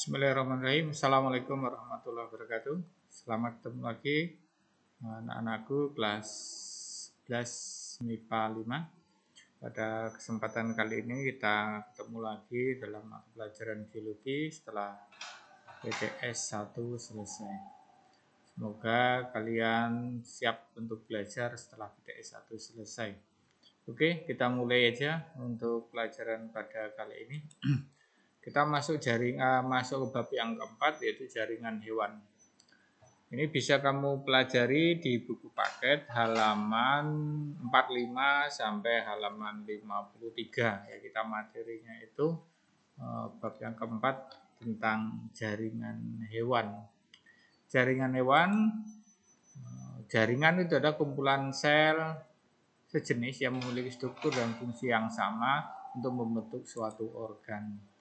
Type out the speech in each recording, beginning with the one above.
Bismillahirrahmanirrahim. Assalamualaikum warahmatullahi wabarakatuh. Selamat ketemu lagi anak-anakku kelas 11 MIPA 5. Pada kesempatan kali ini kita ketemu lagi dalam pelajaran biologi setelah PTS 1 selesai. Semoga kalian siap untuk belajar setelah PTS 1 selesai. Oke, kita mulai aja untuk pelajaran pada kali ini. Kita masuk masuk ke bab yang keempat, yaitu jaringan hewan. Ini bisa kamu pelajari di buku paket halaman 45 sampai halaman 53. Ya, kita materinya itu bab yang keempat tentang jaringan hewan. Jaringan hewan, jaringan itu adalah kumpulan sel sejenis yang memiliki struktur dan fungsi yang sama untuk membentuk suatu organ.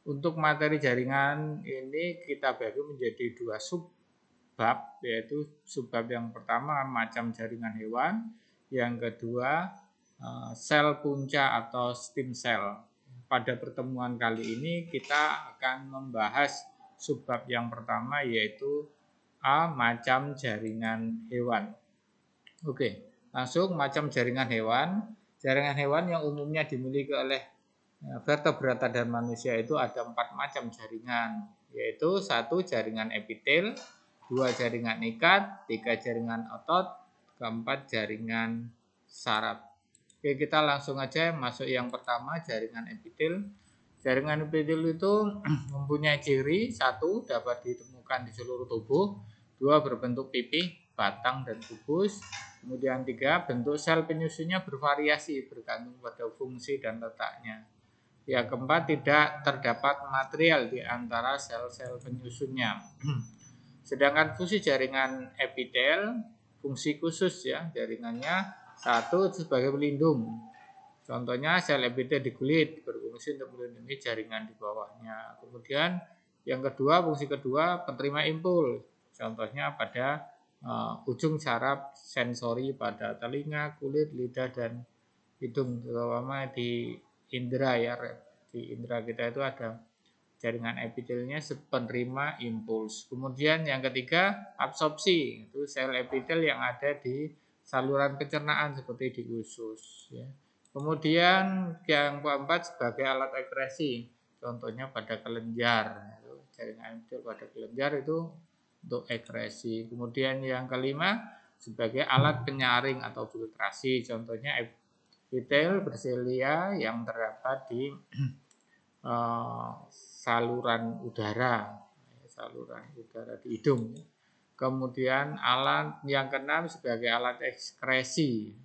Untuk materi jaringan ini kita bagi menjadi dua subbab, yaitu subbab yang pertama macam jaringan hewan, yang kedua sel punca atau stem cell. Pada pertemuan kali ini kita akan membahas subbab yang pertama, yaitu A, macam jaringan hewan. Oke, langsung macam jaringan hewan. Jaringan hewan yang umumnya dimiliki oleh vertebrata dan manusia itu ada 4 macam jaringan, yaitu 1 jaringan epitel, 2 jaringan ikat, 3 jaringan otot, 4 jaringan saraf. Oke, kita langsung aja masuk yang pertama, jaringan epitel. Jaringan epitel itu mempunyai ciri: 1 dapat ditemukan di seluruh tubuh, 2 berbentuk pipih, batang dan kubus. Kemudian 3, bentuk sel penyusunnya bervariasi bergantung pada fungsi dan letaknya. Yang keempat, tidak terdapat material di antara sel-sel penyusunnya. Sedangkan fungsi jaringan epitel, fungsi khusus ya jaringannya. 1, sebagai pelindung. Contohnya sel epitel di kulit berfungsi untuk melindungi jaringan di bawahnya. Kemudian yang kedua, fungsi kedua penerima impuls. Contohnya pada ujung saraf sensori pada telinga, kulit, lidah dan hidung, terutama di indera ya, di indera kita itu ada jaringan epitelnya penerima impuls. Kemudian yang ketiga, absorpsi, itu sel epitel yang ada di saluran pencernaan seperti di usus ya. Kemudian yang keempat, sebagai alat ekskresi, contohnya pada kelenjar, jaringan epitel pada kelenjar itu untuk ekskresi. Kemudian yang kelima, sebagai alat penyaring atau filtrasi, contohnya epitel berselia yang terdapat di saluran udara di hidung. Kemudian alat yang keenam sebagai alat ekskresi,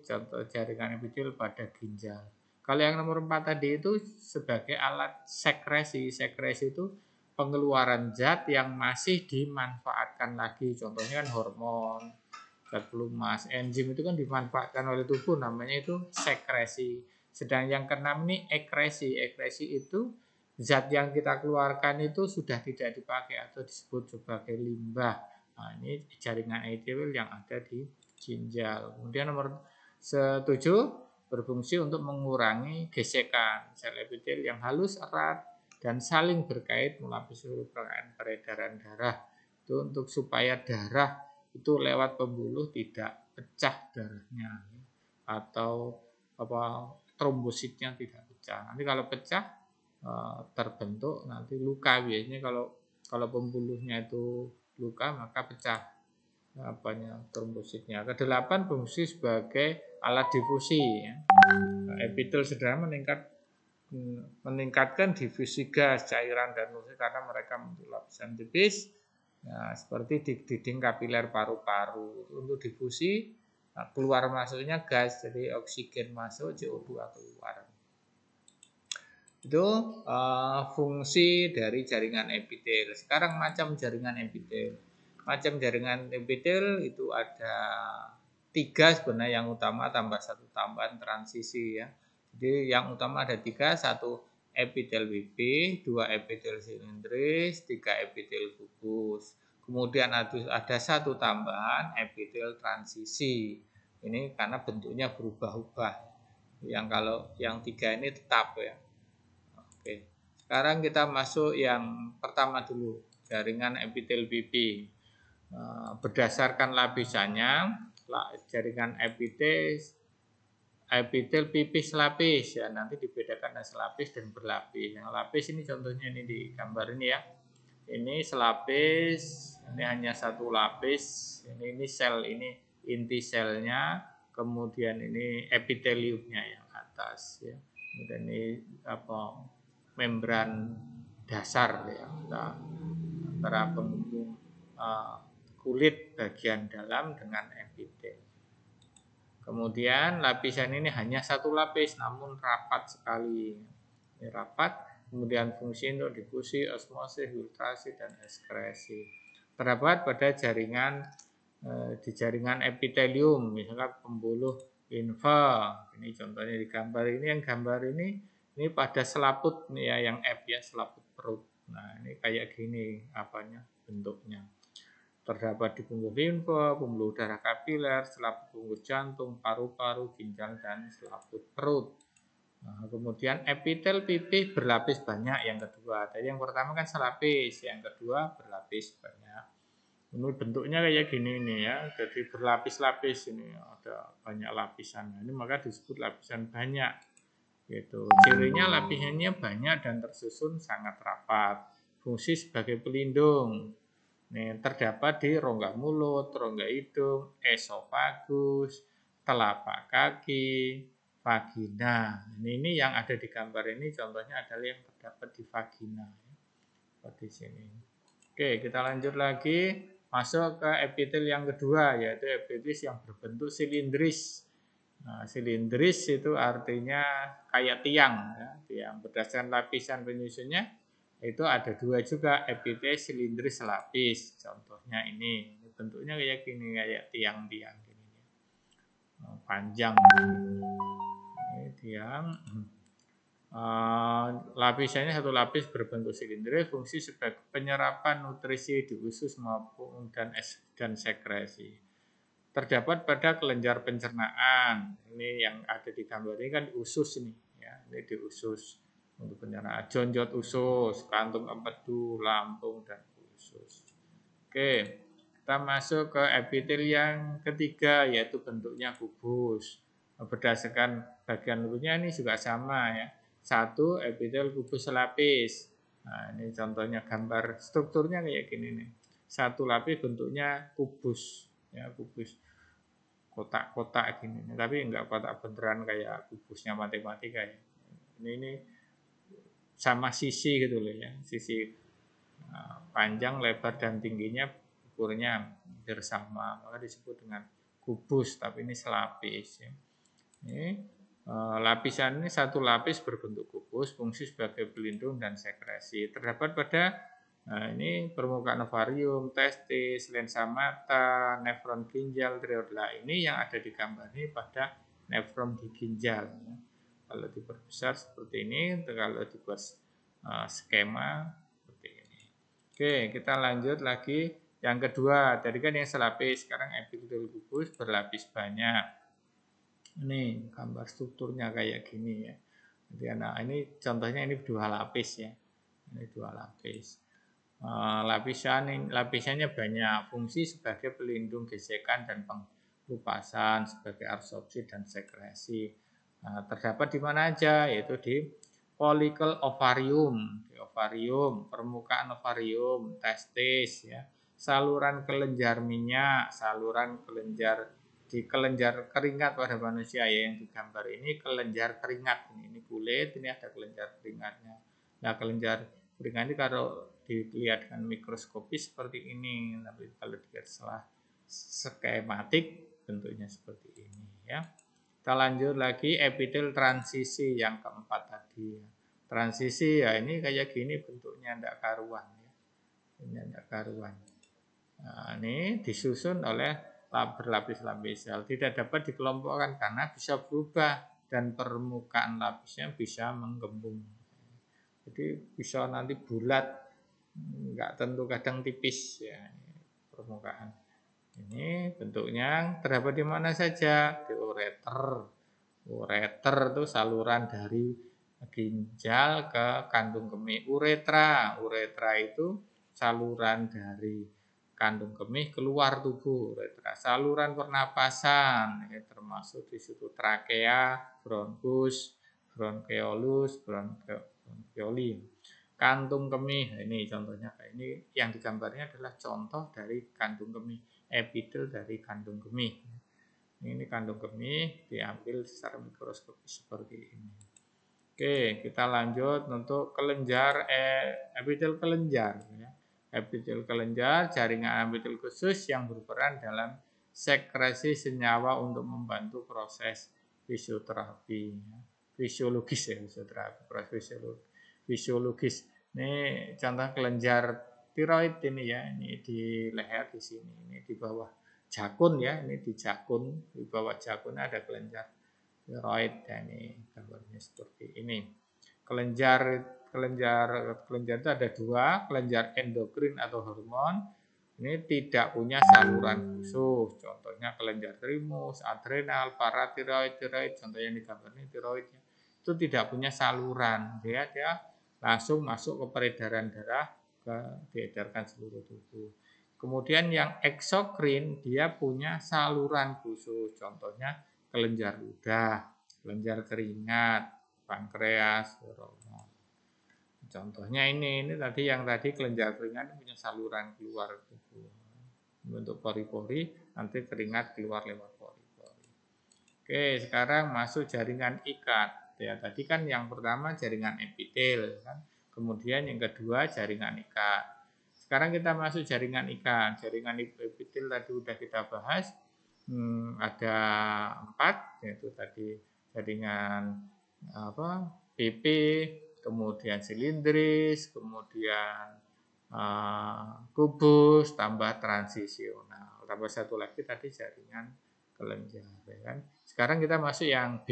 contoh jaringan epitel pada ginjal. Kalau yang nomor 4 tadi itu sebagai alat sekresi. Sekresi itu pengeluaran zat yang masih dimanfaatkan lagi, contohnya kan hormon, zat pelumas, enzim itu kan dimanfaatkan oleh tubuh, namanya itu sekresi. Sedang yang keenam ini ekskresi. Ekskresi itu zat yang kita keluarkan itu sudah tidak dipakai atau disebut sebagai limbah. Nah, ini jaringan epitel yang ada di ginjal. Kemudian nomor 7, berfungsi untuk mengurangi gesekan sel epitel yang halus, erat, dan saling berkait melapisi seluruh peredaran darah. Itu untuk supaya darah itu lewat pembuluh tidak pecah darahnya, atau trombositnya tidak pecah. Nanti kalau pecah terbentuk nanti luka. Biasanya kalau pembuluhnya itu luka maka pecah trombositnya. Kedelapan, fungsi sebagai alat difusi ya. Epitel sederhana meningkatkan difusi gas, cairan dan nutrisi karena mereka memiliki lapisan tipis ya, seperti di dinding kapiler paru-paru. Untuk difusi keluar masuknya gas, jadi oksigen masuk, CO2 keluar. Itu fungsi dari jaringan epitel. Sekarang macam jaringan epitel. Macam jaringan epitel itu ada 3 sebenarnya yang utama, tambah 1 tambahan transisi ya. Jadi yang utama ada 3, 1 epitel pipih, 2 epitel silindris, 3 epitel kubus. Kemudian ada 1 tambahan epitel transisi. Ini karena bentuknya berubah-ubah. Yang kalau yang 3 ini tetap ya. Oke. Sekarang kita masuk yang pertama dulu, jaringan epitel pipi. Berdasarkan lapisannya, jaringan epitel pipis lapis ya, nanti dibedakan ada selapis dan berlapis. Yang lapis ini contohnya ini di gambar ini ya. Ini selapis, ini hanya satu lapis. Ini sel, ini inti selnya, kemudian ini epiteliumnya yang atas ya. Kemudian ini membran dasar ya, antara penghubung kulit bagian dalam dengan epitel. Kemudian lapisan ini hanya satu lapis namun rapat sekali. Ini rapat, kemudian fungsi untuk difusi, osmosis, filtrasi, dan ekskresi. Terdapat pada jaringan di jaringan epitelium, misalkan pembuluh limfa. Ini contohnya di gambar ini, yang gambar ini pada selaput nih ya, yang F ya, selaput perut. Nah, ini kayak gini bentuknya. Terdapat di pembuluh limfa, pembuluh darah kapiler, selaput pembuluh jantung, paru-paru, ginjal, dan selaput perut. Nah, kemudian epitel pipi berlapis banyak yang kedua. Tadi yang pertama kan selapis, yang kedua berlapis banyak. Ini bentuknya kayak gini nih ya, jadi berlapis-lapis ini, ada banyak lapisan. Ini maka disebut lapisan banyak. Gitu. Cirinya lapisannya banyak dan tersusun sangat rapat. Fungsi sebagai pelindung. Nih, terdapat di rongga mulut, rongga hidung, esofagus, telapak kaki, vagina. Ini yang ada di gambar ini contohnya adalah yang terdapat di vagina. Seperti sini. Oke, kita lanjut lagi. Masuk ke epitel yang kedua, yaitu epitel yang berbentuk silindris. Nah, silindris itu artinya kayak tiang, ya, tiang. Berdasarkan lapisan penyusunnya itu ada dua juga, epitel silindris lapis. Contohnya ini bentuknya kayak gini, kayak tiang-tiang gini, panjang. Ini tiang. Lapisannya satu lapis berbentuk silindris, fungsi sebagai penyerapan nutrisi di usus maupun dan sekresi. Terdapat pada kelenjar pencernaan. Ini yang ada di gambar ini kan usus ini, ya. Ini di usus untuk pencernaan. Jonjot usus, kantung empedu, lambung, dan usus. Oke, kita masuk ke epitel yang ketiga, yaitu bentuknya kubus. Berdasarkan bagian luarnya ini juga sama ya. Satu epitel kubus selapis. Nah, ini contohnya gambar strukturnya kayak gini nih. Satu lapis bentuknya kubus, ya kubus kotak-kotak gini. Tapi enggak kotak beneran kayak kubusnya matematika ya. Ini sama sisi gitu loh ya, sisi panjang, lebar, dan tingginya ukurnya bersama, maka disebut dengan kubus, tapi ini selapis ya. Ini lapisan ini satu lapis berbentuk kubus, fungsi sebagai pelindung dan sekresi. Terdapat pada ini permukaan ovarium, testis, lensa mata, nefron ginjal, triodola. Ini yang ada di gambar ini pada nefron di ginjal. Ya. Kalau diperbesar seperti ini, kalau dibuat skema seperti ini. Oke, kita lanjut lagi. Yang kedua, tadi kan yang selapis, sekarang epitel kubus berlapis banyak. Ini gambar strukturnya kayak gini ya. Jadi, nah ini contohnya ini dua lapis ya. Ini dua lapis. Lapisannya banyak, fungsi sebagai pelindung gesekan dan pengelupasan, sebagai absorpsi dan sekresi. Terdapat di mana aja, yaitu di folikel ovarium, di ovarium, permukaan ovarium, testis, ya, saluran kelenjar minyak, saluran kelenjar di kelenjar keringat pada manusia ya, yang digambar ini kelenjar keringat, ini kulit, ini ada kelenjar keringatnya. Nah, kelenjar keringat ini kalau dilihat dengan mikroskopis seperti ini, tapi kalau dilihat setelah skematik bentuknya seperti ini ya. Kita lanjut lagi epitel transisi yang keempat tadi. Transisi ya ini kayak gini bentuknya, tidak karuan ya. Ini tidak karuan. Nah, ini disusun oleh berlapis-lapis sel, tidak dapat dikelompokkan karena bisa berubah dan permukaan lapisnya bisa menggembung. Jadi bisa nanti bulat, enggak tentu, kadang tipis ya permukaan. Ini bentuknya terdapat di mana saja, di ureter. Ureter itu saluran dari ginjal ke kandung kemih. Uretra itu saluran dari kandung kemih keluar tubuh. Uretra, saluran pernapasan, ya, termasuk di situ trakea, bronkus, bronkeolus, bronkioli. Kantung kemih, ini contohnya kayak ini, yang digambarnya adalah contoh dari kandung kemih, epitel dari kandung kemih. Ini kandung kemih diambil secara mikroskopis seperti ini. Oke, kita lanjut untuk kelenjar epitel kelenjar. Epitel kelenjar, jaringan epitel khusus yang berperan dalam sekresi senyawa untuk membantu proses fisioterapi. Fisiologis ya, fisioterapi, proses fisiologis. Ini contoh kelenjar tiroid ini ya, ini di leher di sini, ini di bawah jakun ya, ini di jakun, di bawah jakun ada kelenjar tiroid ya, ini gambarnya seperti ini. Kelenjar itu ada dua, kelenjar endokrin atau hormon. Ini tidak punya saluran khusus. Contohnya kelenjar thymus, adrenal, paratiroid, tiroid. Contohnya di gambar ini tiroidnya. Itu tidak punya saluran. Dia langsung masuk ke peredaran darah, diedarkan seluruh tubuh. Kemudian yang eksokrin dia punya saluran khusus. Contohnya kelenjar ludah, kelenjar keringat, pankreas, hormon. Contohnya ini tadi kelenjar keringat punya saluran keluar tubuh. Bentuk pori-pori, nanti keringat keluar lewat pori-pori. Oke, sekarang masuk jaringan ikat. Ya, tadi kan yang pertama jaringan epitel kan. Kemudian yang kedua jaringan ikat. Sekarang kita masuk jaringan ikat. Jaringan epitel tadi udah kita bahas. Ada 4, yaitu tadi jaringan PP, kemudian silindris, kemudian kubus, tambah transisional. Tambah satu lagi tadi jaringan kelenjar. Ya kan? Sekarang kita masuk yang B,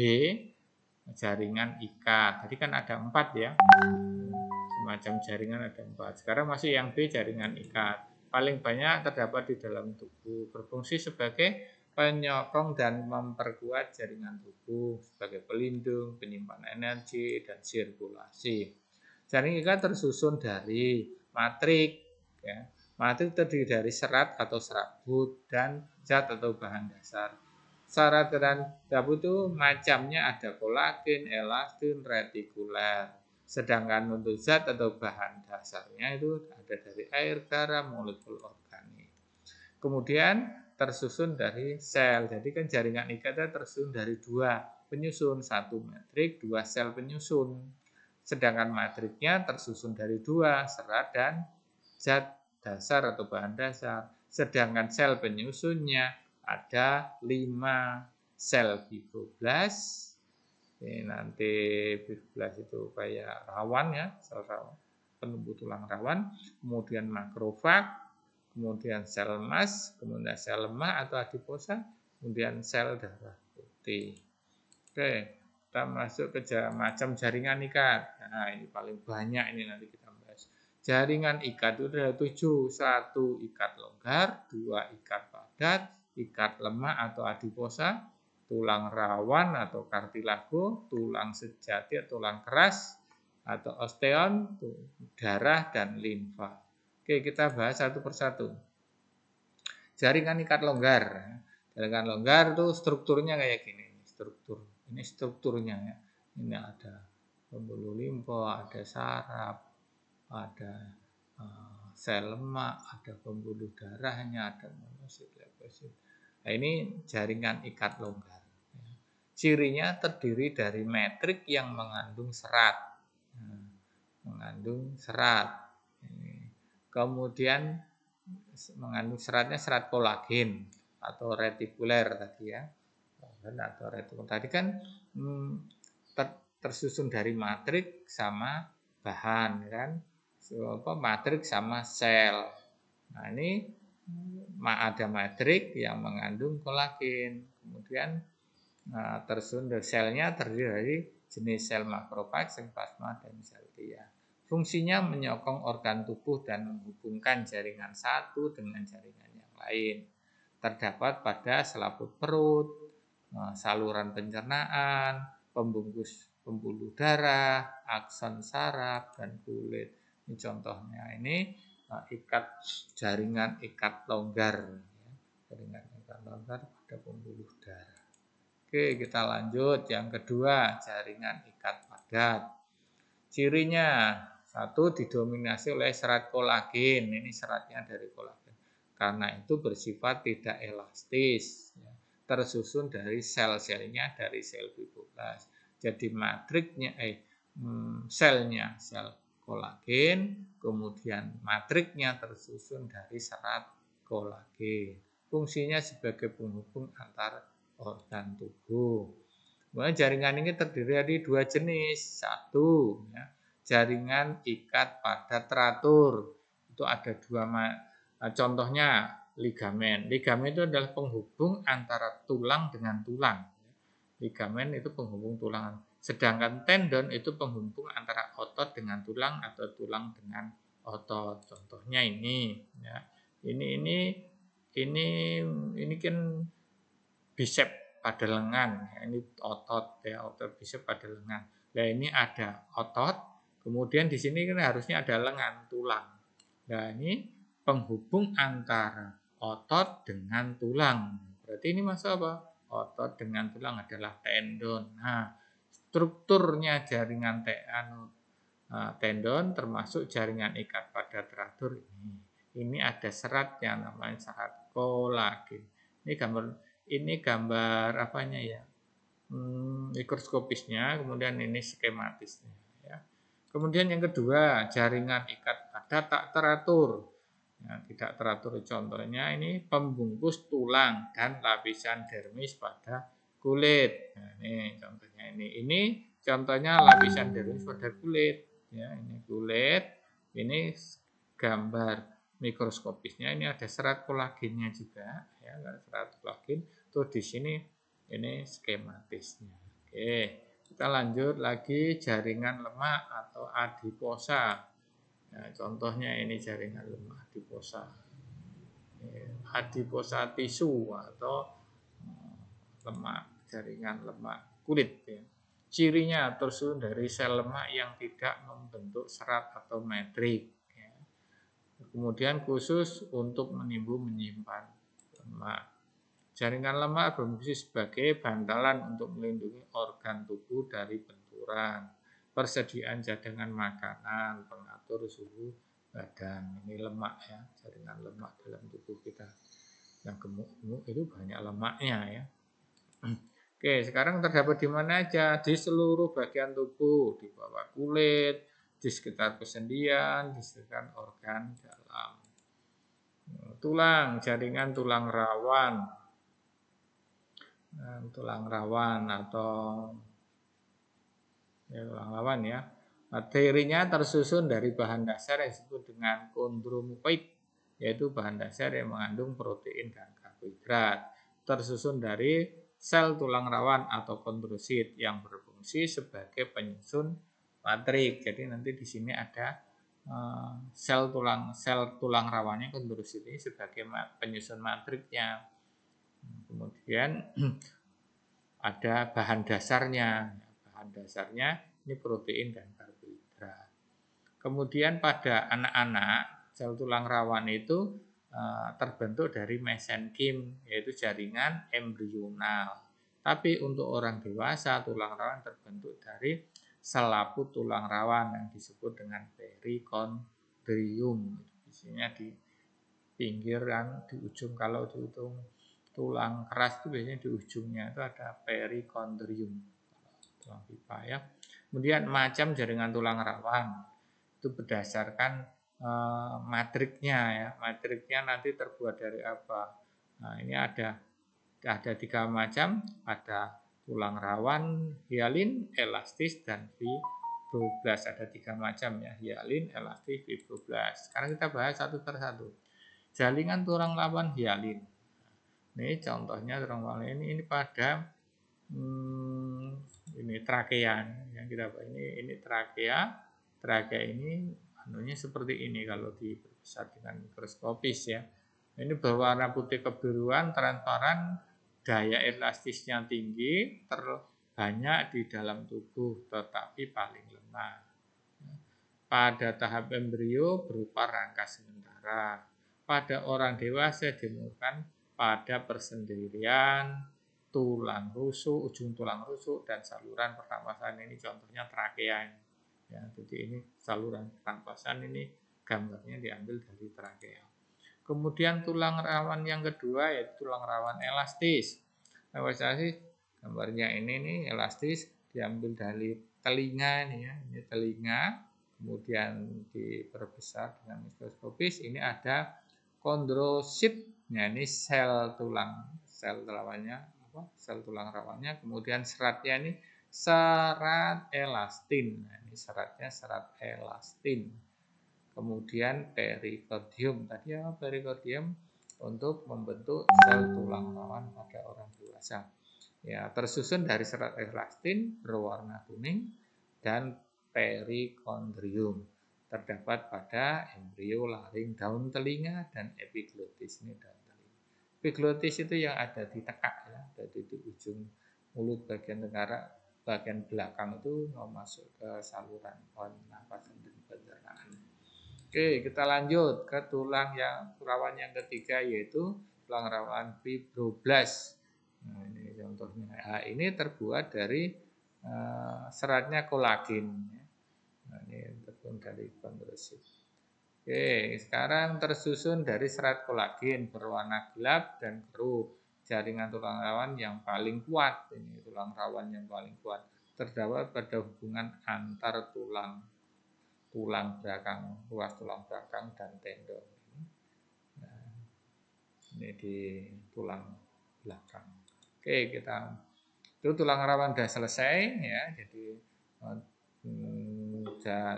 jaringan ikat. Tadi kan ada 4 ya, semacam jaringan ada 4. Sekarang masuk yang B, jaringan ikat. Paling banyak terdapat di dalam tubuh, berfungsi sebagai penyokong dan memperkuat jaringan tubuh sebagai pelindung, penyimpan energi, dan sirkulasi. Jaringan ikat tersusun dari matrik. Ya. Matrik terdiri dari serat atau serabut dan zat atau bahan dasar. Serat dan serabut itu macamnya ada kolagen, elastin, retikuler. Sedangkan untuk zat atau bahan dasarnya itu ada dari air, garam, molekul organik. Kemudian tersusun dari sel. Jadi kan jaringan ikatnya tersusun dari 2 penyusun, 1 matrik, 2 sel penyusun. Sedangkan matriknya tersusun dari 2 serat dan zat dasar atau bahan dasar. Sedangkan sel penyusunnya ada 5 sel fibroblas. Ini nanti fibroblas itu kayak rawan ya, sel rawan, penumbuh tulang rawan. Kemudian makrofag, kemudian sel emas, kemudian sel lemak atau adiposa, kemudian sel darah putih. Oke, kita masuk ke macam jaringan ikat. Nah, ini paling banyak ini nanti kita bahas. Jaringan ikat itu ada 7. 1 ikat longgar, 2 ikat padat, ikat lemak atau adiposa, tulang rawan atau kartilago, tulang sejati atau tulang keras, atau osteon, darah, dan limfa. Oke, kita bahas satu persatu. Jaringan ikat longgar. Jaringan longgar itu strukturnya kayak gini. Ini strukturnya ya. Ini ada pembuluh limfa, ada saraf, ada sel lemak, ada pembuluh darahnya, ada monosit, leukosit. Nah, ini jaringan ikat longgar. Cirinya terdiri dari matrik yang mengandung serat. Mengandung serat. Kemudian mengandung seratnya serat kolagen atau retikuler tadi ya. Atau retikuler tadi kan tersusun dari matrik sama bahan kan. Matrik sama sel. Nah, ini ada matrik yang mengandung kolagen. Kemudian tersusun dari selnya terdiri dari jenis sel makrofag, sel plasma, dan sel T. Fungsinya menyokong organ tubuh dan menghubungkan jaringan satu dengan jaringan yang lain. Terdapat pada selaput perut, saluran pencernaan, pembungkus pembuluh darah, akson saraf, dan kulit. Ini contohnya, ini jaringan ikat longgar, jaringan ikat longgar pada pembuluh darah. Oke, kita lanjut. Yang kedua, jaringan ikat padat. Cirinya, satu, didominasi oleh serat kolagen. Ini seratnya dari kolagen. Karena itu bersifat tidak elastis. Tersusun dari sel-selnya dari sel fibroblas. Jadi matriknya, selnya sel kolagen, kemudian matriknya tersusun dari serat kolagen. Fungsinya sebagai penghubung antar organ tubuh. Kemudian jaringan ini terdiri dari dua jenis. Satu, jaringan ikat padat teratur. Itu ada dua, contohnya ligamen. Ligamen itu adalah penghubung antara tulang dengan tulang. Ligamen itu penghubung tulang. Sedangkan tendon itu penghubung antara otot dengan tulang atau tulang dengan otot. Contohnya ini, ya. Ini kan bisep pada lengan, ini otot, ya, otot bisep pada lengan. Nah, ini ada otot, kemudian di sini kan harusnya ada lengan, tulang. Nah, ini penghubung antara otot dengan tulang. Berarti ini masuk apa? Otot dengan tulang adalah tendon. Nah, strukturnya jaringan tendon termasuk jaringan ikat padat teratur ini. Ini ada serat yang namanya serat kolagen. Ini gambar apanya ya? Mikroskopisnya, kemudian ini skematisnya. Ya. Kemudian yang kedua, jaringan ikat padat tak teratur. Ya, tidak teratur contohnya ini pembungkus tulang dan lapisan dermis pada kulit. Nah, ini contohnya ini. Ini contohnya lapisan dermis pada kulit. Ya, ini kulit. Ini gambar mikroskopisnya. Ini ada serat kolagennya juga. Ya, serat kolagen. Tuh di sini ini skematisnya. Oke, kita lanjut lagi jaringan lemak atau adiposa. Nah, contohnya ini jaringan lemak adiposa. Adiposa tisu atau lemak, jaringan lemak kulit. Ya. Cirinya tersusun dari sel lemak yang tidak membentuk serat atau matrik. Ya. Kemudian khusus untuk menyimpan lemak. Jaringan lemak berfungsi sebagai bantalan untuk melindungi organ tubuh dari benturan, persediaan cadangan makanan, pengatur suhu badan. Ini lemak ya, jaringan lemak dalam tubuh kita. Yang gemuk-gemuk itu banyak lemaknya ya. Oke, sekarang terdapat di mana aja? Di seluruh bagian tubuh, di bawah kulit, di sekitar persendian, di sekitar organ dalam. Tulang, jaringan tulang rawan. Tulang rawan atau tulang rawan ya. Materinya tersusun dari bahan dasar yang disebut dengan kondromukoid, yaitu bahan dasar yang mengandung protein dan karbohidrat. Tersusun dari sel tulang rawan atau kondrosit yang berfungsi sebagai penyusun matrik. Jadi nanti di sini ada sel tulang rawannya, kondrosit ini sebagai penyusun matriknya. Kemudian ada bahan dasarnya. Bahan dasarnya ini protein dan karbohidrat. Kemudian pada anak-anak, sel tulang rawan itu terbentuk dari mesenkim, yaitu jaringan embrional. Tapi untuk orang dewasa, tulang rawan terbentuk dari selaput tulang rawan yang disebut dengan perikondrium. Isinya di pinggiran, di ujung, kalau di ujung tulang keras itu biasanya di ujungnya itu ada perikondrium, tulang pipa ya. Kemudian macam jaringan tulang rawan itu berdasarkan matriknya ya. Matriknya nanti terbuat dari apa? Nah, ini ada 3 macam, ada tulang rawan, hialin, elastis, dan fibroblas. Ada 3 macam ya, hialin, elastis, fibroblas. Sekarang kita bahas satu persatu. Jaringan tulang rawan hialin. Ini contohnya tulang rawan ini pada ini trakea yang kita ini trakea ini anunya seperti ini kalau diperbesar dengan mikroskopis ya. Ini berwarna putih kebiruan, transparan, daya elastisnya tinggi, banyak di dalam tubuh tetapi paling lemah. Pada tahap embrio berupa rangka sementara. Pada orang dewasa ditemukan pada persendirian, tulang rusuk, ujung tulang rusuk, dan saluran pernapasan. Ini contohnya trakea. Ya, jadi ini saluran pernapasan, ini gambarnya diambil dari trakea. Kemudian tulang rawan yang kedua yaitu tulang rawan elastis. Elastis gambarnya ini nih elastis diambil dari telinga nih ya, ini telinga. Kemudian diperbesar dengan mikroskopis. Ini ada kondrositnya, ini sel tulang rawannya, sel tulang rawannya. Kemudian seratnya ini serat elastin. Nah, ini seratnya serat elastin. Kemudian perikardium, tadi ya perikardium untuk membentuk sel tulang rawan pada orang dewasa. Ya, tersusun dari serat elastin berwarna kuning dan perikondrium. Terdapat pada embrio, laring, daun telinga, dan epiglotis. Ini daun telinga. Epiglotis itu yang ada di tekak ya, jadi di ujung mulut bagian tenggara, bagian belakang itu mau masuk ke saluran pernapasan dan pencernaan. Oke, kita lanjut ke tulang yang rawan yang ketiga yaitu tulang rawan fibroblast. Nah, ini contohnya. Nah, ini terbuat dari seratnya kolagen. Nah, ini terbuat dari kondrosit. Oke, sekarang tersusun dari serat kolagen berwarna gelap dan keruh. Jaringan tulang rawan yang paling kuat. Ini tulang rawan yang paling kuat. Terdapat pada hubungan antar tulang belakang, ruas tulang belakang dan tendon. Nah, ini di tulang belakang. Oke, itu tulang rawan sudah selesai ya. Jadi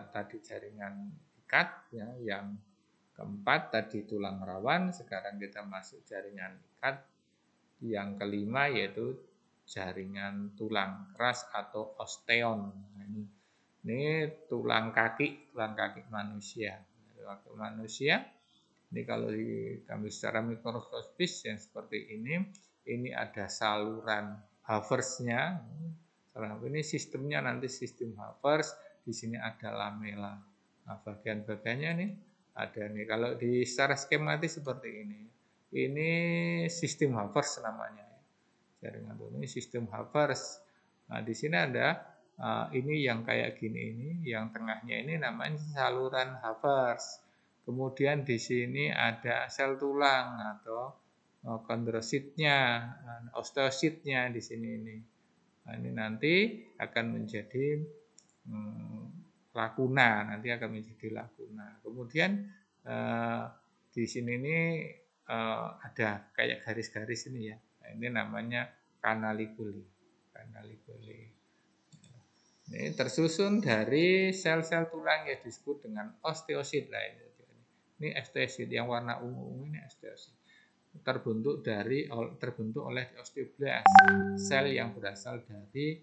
tadi jaringan ikat ya, yang keempat tadi tulang rawan, sekarang kita masuk jaringan ikat yang kelima yaitu jaringan tulang keras atau osteon. Nah, ini tulang kaki manusia. Ini kalau kami secara mikroskopis yang seperti ini ada saluran Haversnya. Ini sistemnya nanti sistem Havers. Di sini ada lamela. Nah, bagian-bagiannya nih ada nih. Kalau di secara skematis seperti ini. Ini sistem Havers namanya. Jaringan ini sistem Havers. Nah, di sini ada ini yang kayak gini ini, yang tengahnya ini namanya saluran Havers. Kemudian di sini ada sel tulang atau kondrositnya, osteositnya di sini ini. Nah, ini nanti akan menjadi lakuna, nanti akan menjadi lakuna. Kemudian di sini ini ada kayak garis-garis ini ya. Nah, ini namanya kanalikuli. Ini tersusun dari sel-sel tulang yang disebut dengan osteosit. Ini osteosit yang warna ungu ini osteosit. Terbentuk oleh osteoblast, sel yang berasal dari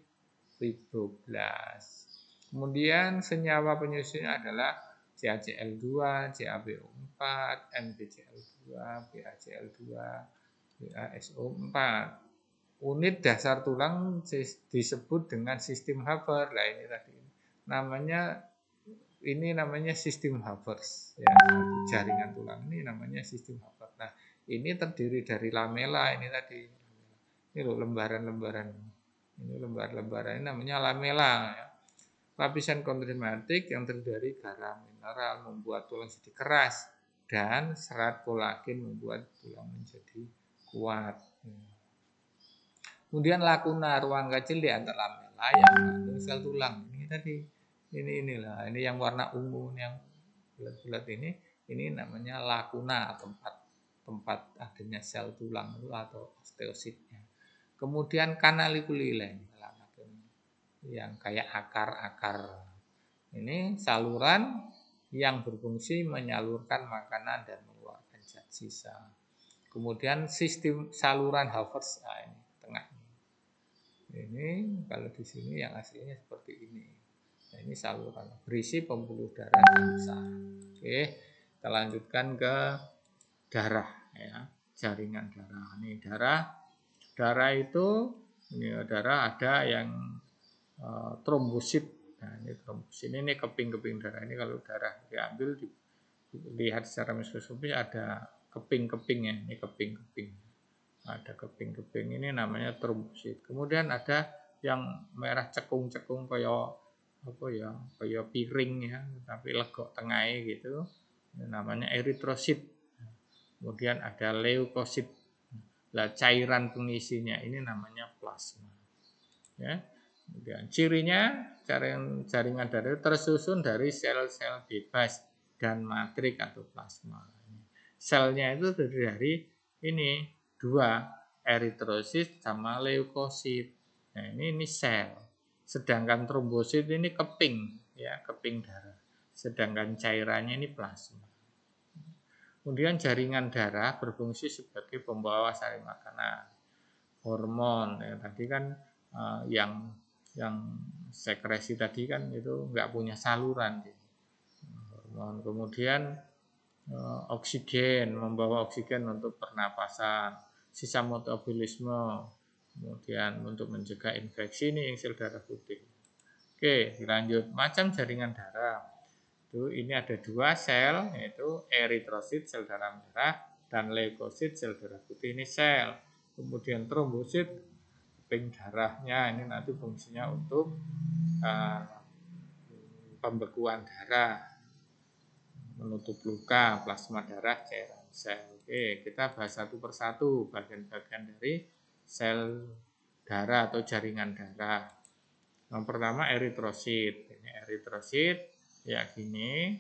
fibroblast. Kemudian senyawa penyusunnya adalah CaCl2, CaBO4, MgCl2, BaCl2, BaSO4. Unit dasar tulang disebut dengan sistem Havers. Nah, ini tadi namanya sistem Havers ya, jaringan tulang ini namanya sistem Havers. Nah, ini terdiri dari lamela ini tadi. Ini loh lembaran-lembaran. Ini lembaran-lembaran ini namanya lamela ya. Lapisan kondromatik yang terdiri dari garam mineral membuat tulang jadi keras dan serat kolagen membuat tulang menjadi kuat. Kemudian lakuna, ruang kecil di antara lamela yang mengandung sel tulang. Ini tadi. Ini yang warna ungu yang bulat-bulat ini namanya lakuna, tempat adanya sel tulang itu atau osteositnya. Kemudian kanalikuli yang kayak akar-akar. Ini saluran yang berfungsi menyalurkan makanan dan mengeluarkan zat sisa. Kemudian sistem saluran Havers ini tengah. Ini kalau di sini yang aslinya seperti ini. Nah, ini saluran berisi pembuluh darah dan saraf. Oke, kita lanjutkan ke darah ya, jaringan darah. Ini darah itu ini darah, ada yang trombosit. Nah, ini trombosit ini keping-keping darah. Ini kalau darah diambil dilihat secara mikroskopis ada keping-kepingnya. Ini keping-keping. Ada keping-keping ini namanya trombosit. Kemudian ada yang merah cekung-cekung kayak apa ya, kayak piring ya, tapi legok tengahnya gitu. Ini namanya eritrosit. Kemudian ada leukosit. Nah, cairan pengisinya ini namanya plasma. Ya. Kemudian cirinya jaringan darah tersusun dari sel-sel bebas dan matrik atau plasma. Selnya itu terdiri dari ini dua, eritrosit sama leukosit. Nah, ini sel. Sedangkan trombosit ini keping, ya, keping darah. Sedangkan cairannya ini plasma. Kemudian jaringan darah berfungsi sebagai pembawa sari makanan, hormon. Ya, tadi kan yang sekresi tadi kan itu nggak punya saluran. Hormon. Kemudian oksigen, membawa oksigen untuk pernapasan, sisa metabolisme, kemudian untuk mencegah infeksi ini sel darah putih. Oke, lanjut macam jaringan darah. Ini ada dua sel, yaitu eritrosit sel darah merah dan leukosit sel darah putih ini sel. Kemudian trombosit keping darahnya ini nanti fungsinya untuk pembekuan darah, menutup luka, plasma darah, cairan sel. Oke, kita bahas satu persatu bagian-bagian dari sel darah atau jaringan darah. Yang pertama eritrosit. Ini eritrosit ya gini.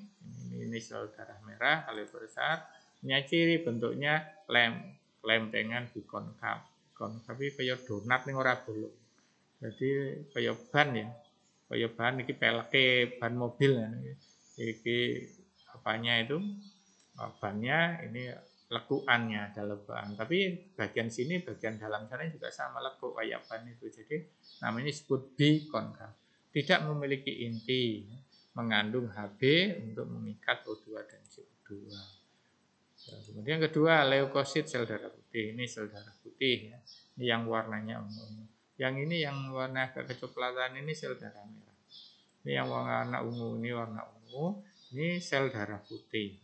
Ini sel darah merah kalau besar. Ini ciri bentuknya lempengan bikonkav. Tapi kayak donat ning ora bolong. Jadi kayak ban ya. Kayak ban iki peleke ban mobil ya. Iki apanya itu bannya ini lekuannya ada lekuan, tapi bagian sini bagian dalam sana juga sama lekuk kayak ban itu, jadi namanya disebut bikonkav. Tidak memiliki inti, mengandung Hb untuk mengikat O2 dan CO2. Kemudian kedua leukosit sel darah putih, ini sel darah putih ya. Ini yang warnanya ungu. Yang ini yang warna kecoklatan ini sel darah merah. Ini yang warna ungu, ini warna ungu. Ini sel darah putih.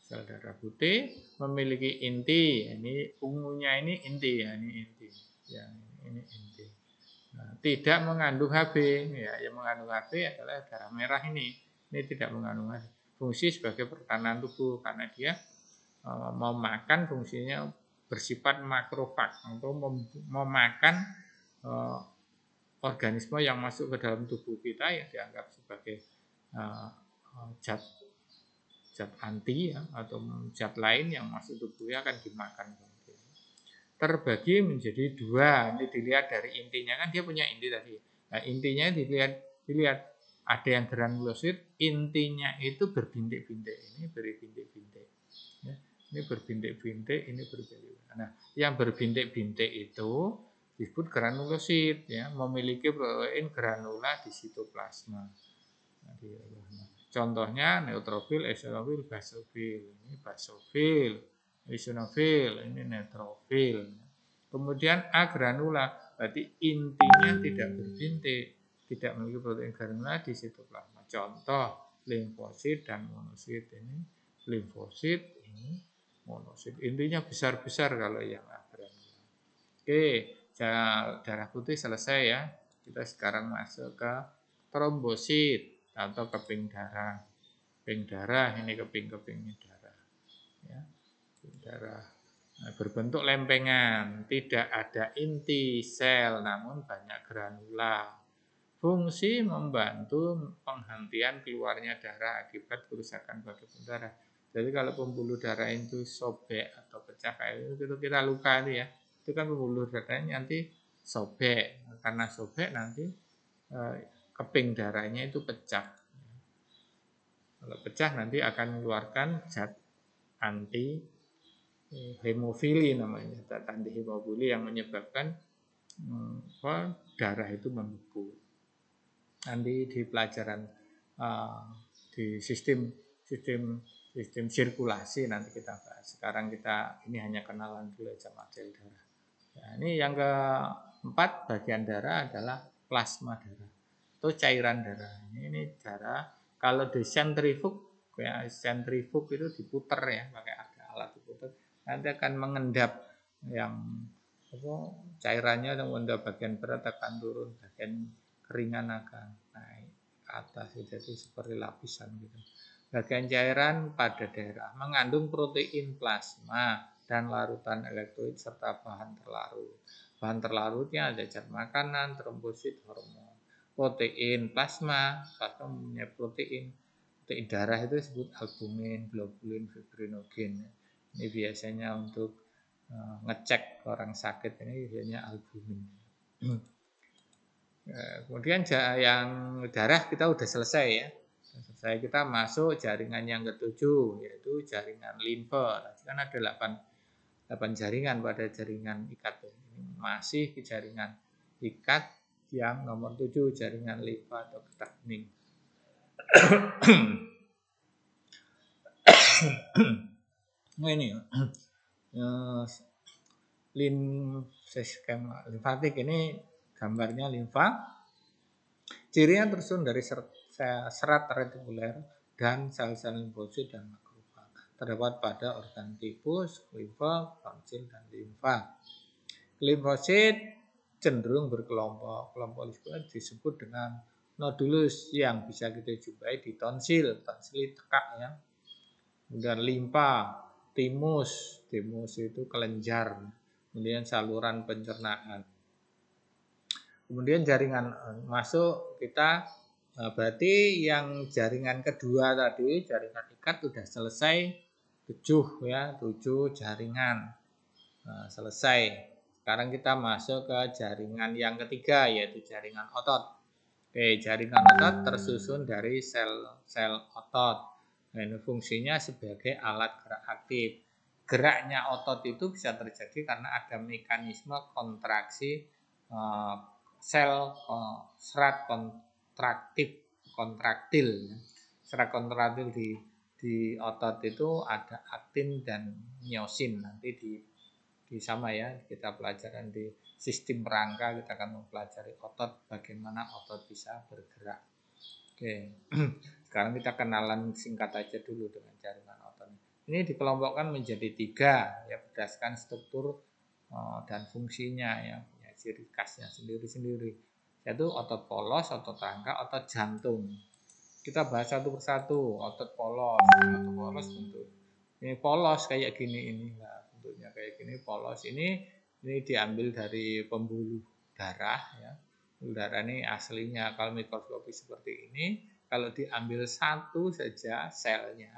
Sel darah putih memiliki inti. Ini ungunya ini inti ya, ini inti. Ya, ini inti. Nah, tidak mengandung Hb. Ya, yang mengandung Hb adalah darah merah ini. Ini tidak mengandung Hb. Fungsi sebagai pertahanan tubuh karena dia mau makan, fungsinya bersifat makrofag atau memakan organisme yang masuk ke dalam tubuh kita yang dianggap sebagai zat anti ya, atau zat lain yang masuk tubuhnya akan dimakan. Terbagi menjadi dua. Ini dilihat dari intinya, kan dia punya inti tadi. Nah, intinya dilihat ada yang granulosit, intinya itu berbintik-bintik. Ini berbintik-bintik. Ya, ini berbintik-bintik, ini berbintik. Nah, yang berbintik-bintik itu disebut granulosit, ya, memiliki protein granula di sitoplasma. Contohnya neutrofil, eosinofil, basofil. Ini basofil, eosinofil, ini neutrofil. Kemudian agranula, berarti intinya tidak berbintik, tidak memiliki protein granula di sitoplasma. Contoh limfosit dan monosit. Ini limfosit, ini monosit. Intinya besar-besar kalau yang agranula. Oke, darah putih selesai ya. Kita sekarang masuk ke trombosit atau keping darah. Keping darah ini keping-kepingnya darah. Ya, darah. Nah, berbentuk lempengan, tidak ada inti sel namun banyak granula. Fungsi membantu penghentian keluarnya darah akibat kerusakan bagian darah. Jadi kalau pembuluh darah itu sobek atau pecah kayak itu kita luka itu ya, itu kan pembuluh darahnya nanti sobek. Karena sobek nanti keping darahnya itu pecah. Kalau pecah nanti akan mengeluarkan zat anti hemofili namanya, zat anti hemofili yang menyebabkan darah itu membeku. Nanti di pelajaran di sistem sirkulasi nanti kita bahas. Sekarang kita ini hanya kenalan dulu sama sel darah. Ya, ini yang 4 bagian darah adalah plasma darah atau cairan darah. Ini darah. Kalau di sentrifug, ya sentrifug itu diputer ya, pakai ada alat diputer, nanti akan mengendap yang cairannya yang mengendap bagian berat akan turun, bagian keringan akan naik ke atas, jadi seperti lapisan gitu. Bagian cairan pada daerah mengandung protein plasma dan larutan elektrolit serta bahan terlarut. Bahan terlarutnya ada zat makanan, trombosit, hormon. Protein plasma punya protein darah itu disebut albumin, globulin, fibrinogen. Ini biasanya untuk ngecek orang sakit, ini biasanya albumin. Kemudian yang darah kita udah selesai ya. Selesai, kita masuk jaringan yang ketujuh, yaitu jaringan limfa. Kan ada 8 jaringan pada jaringan ikat. Ini masih jaringan ikat yang nomor 7, jaringan limfa atau getah bening. Nah ini sistem limfatik, ini gambarnya limfa. Cirinya tersusun dari serat retikuler dan sel-sel limfosit dan makrofag. Terdapat pada organ tipus, limfa, tonsil, dan limfa. Limfosit cenderung berkelompok. Kelompok limfosit disebut dengan nodulus yang bisa kita jumpai di tonsil. Tonsil tekak ya. Kemudian limfa, timus itu kelenjar. Kemudian saluran pencernaan. Kemudian jaringan masuk kita, berarti yang jaringan kedua tadi, jaringan ikat sudah selesai 7 ya, 7 jaringan selesai. Sekarang kita masuk ke jaringan yang ketiga, yaitu jaringan otot. Oke, jaringan otot tersusun dari sel-sel otot. Nah, ini fungsinya sebagai alat gerak aktif. Geraknya otot itu bisa terjadi karena ada mekanisme kontraksi sel serat kontraktil. Serat kontraktil di otot itu ada aktin dan miosin. Nanti di sama ya, kita pelajaran di sistem rangka, kita akan mempelajari otot, bagaimana otot bisa bergerak. Oke, sekarang kita kenalan singkat aja dulu dengan jaringan otot. Ini dikelompokkan menjadi 3 ya, berdasarkan struktur dan fungsinya ya, punya ciri khasnya sendiri-sendiri. Yaitu otot polos, otot rangka, otot jantung. Kita bahas satu persatu. Otot polos bentuk. Ini polos kayak gini ini. Nah, bentuknya kayak gini polos. Ini diambil dari pembuluh darah ya. Pembuluh darah ini aslinya kalau mikroskopi seperti ini. Kalau diambil satu saja selnya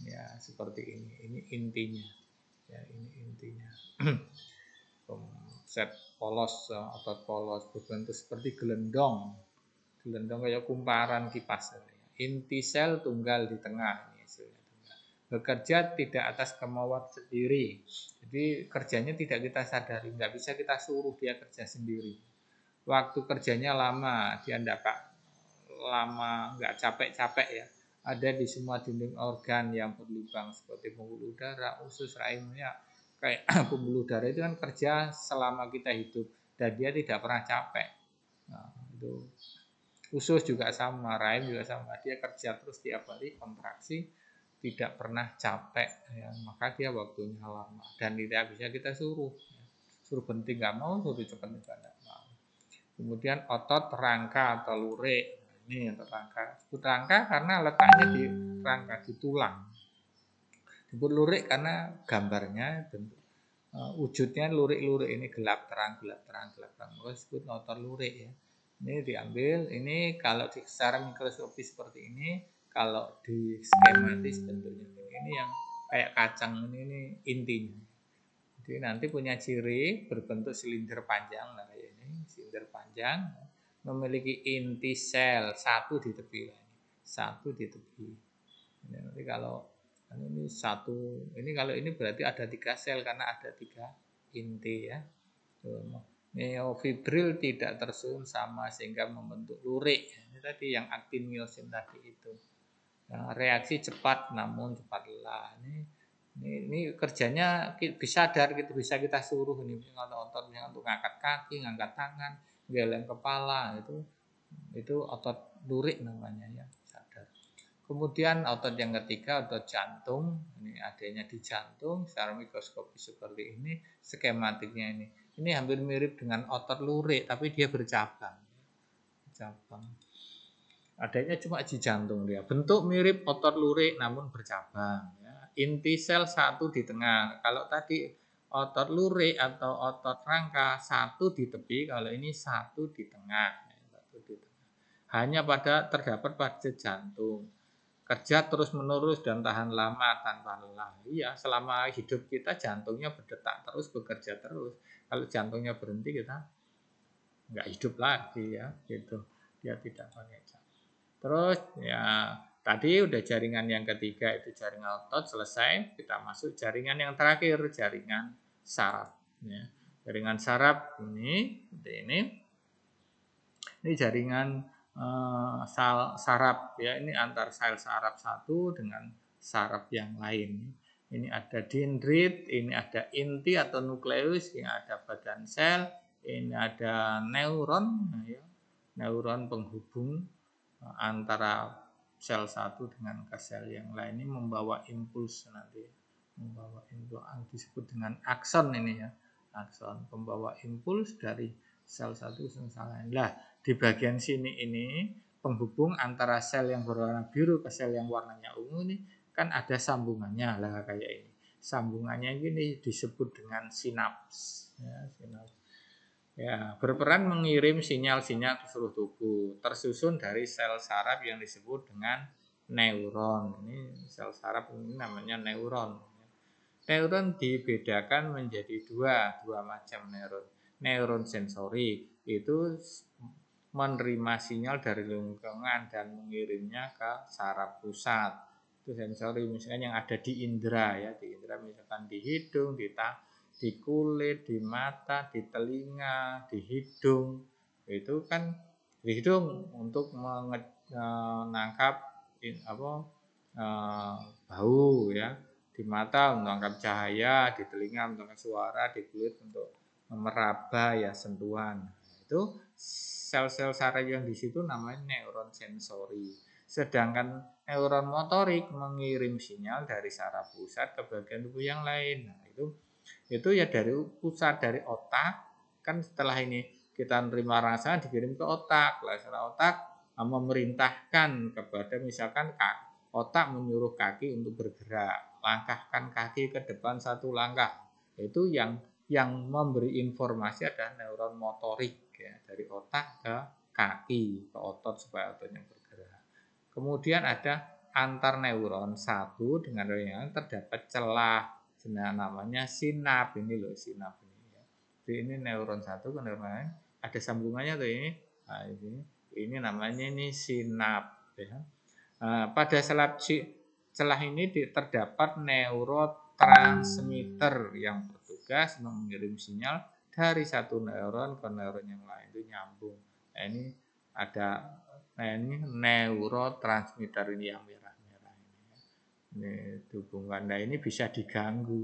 ya seperti ini. Ini intinya. Ya, ini intinya. Set polos, otot polos berbentuk seperti gelendong kayak kumparan kipas. Inti sel tunggal di tengah, ini hasilnya tunggal. Bekerja tidak atas kemauan sendiri, jadi kerjanya tidak kita sadari, nggak bisa kita suruh dia kerja sendiri. Waktu kerjanya lama, dia nggak capek-capek ya. Ada di semua dinding organ yang berlubang seperti pembuluh darah, usus, rahimnya. Kayak pembuluh darah itu kan kerja selama kita hidup dan dia tidak pernah capek. Nah, itu usus juga sama, rahim juga sama. Dia kerja terus tiap hari kontraksi, tidak pernah capek ya. Maka dia waktunya lama dan tidak bisa kita suruh. Suruh berhenti nggak mau, suruh cepat juga nggak mau. Kemudian otot rangka atau lurik. Ini otot rangka. Disebut rangka karena letaknya di rangka, di tulang. Disebut lurik karena gambarnya bentuk wujudnya lurik-lurik, ini gelap terang. Disebut otot lurik ya. Ini diambil, ini kalau di secara mikroskopi seperti ini, kalau di skematis bentuknya ini yang kayak kacang, ini intinya. Jadi nanti punya ciri berbentuk silinder panjang, nah kayak ini silinder panjang, memiliki inti sel satu di tepi, Ini nanti kalau ini satu, ini kalau ini berarti ada 3 sel karena ada 3 inti ya. Neofibril tidak tersusun sama sehingga membentuk lurik. Ini tadi yang aktin miosin tadi itu. Reaksi cepat namun cepat lelah. Ini Ini kerjanya bisa sadar gitu, bisa kita suruh ini kalau otot yang untuk ngangkat kaki, ngangkat tangan, geleng kepala itu otot lurik namanya ya, sadar. Kemudian otot yang ketiga otot jantung, ini adanya di jantung secara mikroskopis seperti ini, skematiknya ini. Ini hampir mirip dengan otot lurik tapi dia bercabang. Adanya cuma di jantung dia. Bentuk mirip otot lurik namun bercabang. Ya. Inti sel satu di tengah. Kalau tadi otot lurik atau otot rangka satu di tepi, kalau ini satu di tengah. Hanya terdapat pada jantung. Kerja terus menerus dan tahan lama tanpa lelah. Iya, selama hidup kita jantungnya berdetak terus, bekerja terus. Kalau jantungnya berhenti kita nggak hidup lagi ya, gitu. Dia tidak pakai jantung. Terus ya tadi udah jaringan yang ketiga itu jaringan otot selesai, kita masuk jaringan yang terakhir, jaringan saraf. Ya. Jaringan saraf ini seperti ini. Ini jaringan saraf ya, ini antar sel saraf satu dengan saraf yang lain. Ini ada dendrit, ini ada inti atau nukleus, ini ada badan sel, ini ada neuron, ya, neuron penghubung antara sel satu dengan ke sel yang lain, ini membawa impuls nanti, membawa impuls disebut dengan akson ini ya, akson pembawa impuls dari sel satu ke sel lain. Lah di bagian sini ini penghubung antara sel yang berwarna biru ke sel yang warnanya ungu ini kan ada sambungannya lah kayak ini. Sambungannya ini disebut dengan sinaps. Ya, sinaps. Ya, berperan mengirim sinyal-sinyal ke seluruh tubuh, tersusun dari sel saraf yang disebut dengan neuron. Ini sel saraf ini namanya neuron. Neuron dibedakan menjadi dua macam neuron. Neuron sensori itu menerima sinyal dari lingkungan dan mengirimnya ke saraf pusat. Itu sensori misalnya yang ada di indera ya, di indera misalkan di hidung, di kulit, di mata, di telinga, di hidung. Itu kan di hidung untuk menangkap bau ya, di mata untuk menangkap cahaya, di telinga untuk menangkap suara, di kulit untuk meraba ya sentuhan. Itu sel-sel saraf yang di situ namanya neuron sensori. Sedangkan neuron motorik mengirim sinyal dari saraf pusat ke bagian tubuh yang lain. Nah, itu ya dari pusat, dari otak. Kan setelah ini kita menerima rasa dikirim ke otak. Setelah otak memerintahkan kepada misalkan otak menyuruh kaki untuk bergerak, langkahkan kaki ke depan satu langkah. Itu yang memberi informasi adalah neuron motorik ya, dari otak ke kaki, ke otot supaya ototnya bergerak. Kemudian ada antar neuron satu dengan neuron yang lain terdapat celah, namanya sinap ini loh, sinap ini ya. Jadi ini neuron satu ke neuron lain ada sambungannya tuh ini. Nah, ini namanya ini sinap ya. Pada celah ini terdapat neurotransmitter yang bertugas mengirim sinyal dari satu neuron ke neuron yang lain, itu nyambung. Nah, ini ada ini neurotransmitter ini yang merah-merah ini. Ini hubungan. Nah, ini bisa diganggu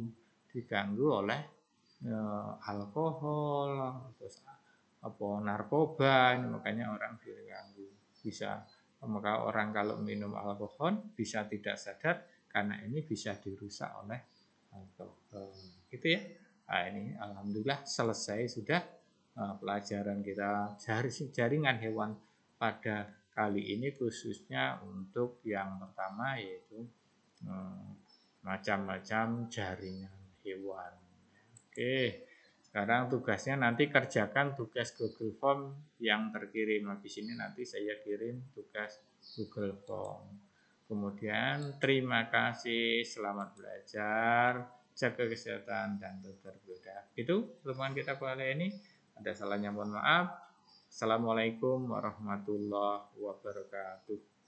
oleh alkohol, terus narkoba, ini makanya orang diganggu. Bisa maka orang kalau minum alkohol bisa tidak sadar karena ini bisa dirusak oleh alkohol. Gitu ya. Nah, ini alhamdulillah selesai sudah pelajaran kita jaringan hewan pada kali ini, khususnya untuk yang pertama yaitu macam-macam jaringan hewan. Oke. Sekarang tugasnya nanti kerjakan tugas Google Form yang terkirim. Habis ini nanti saya kirim tugas Google Form. Kemudian terima kasih, selamat belajar, jaga kesehatan dan tetap berdoa. Itu pertemuan kita kali ini. Ada salahnya mohon maaf. Assalamualaikum warahmatullahi wabarakatuh.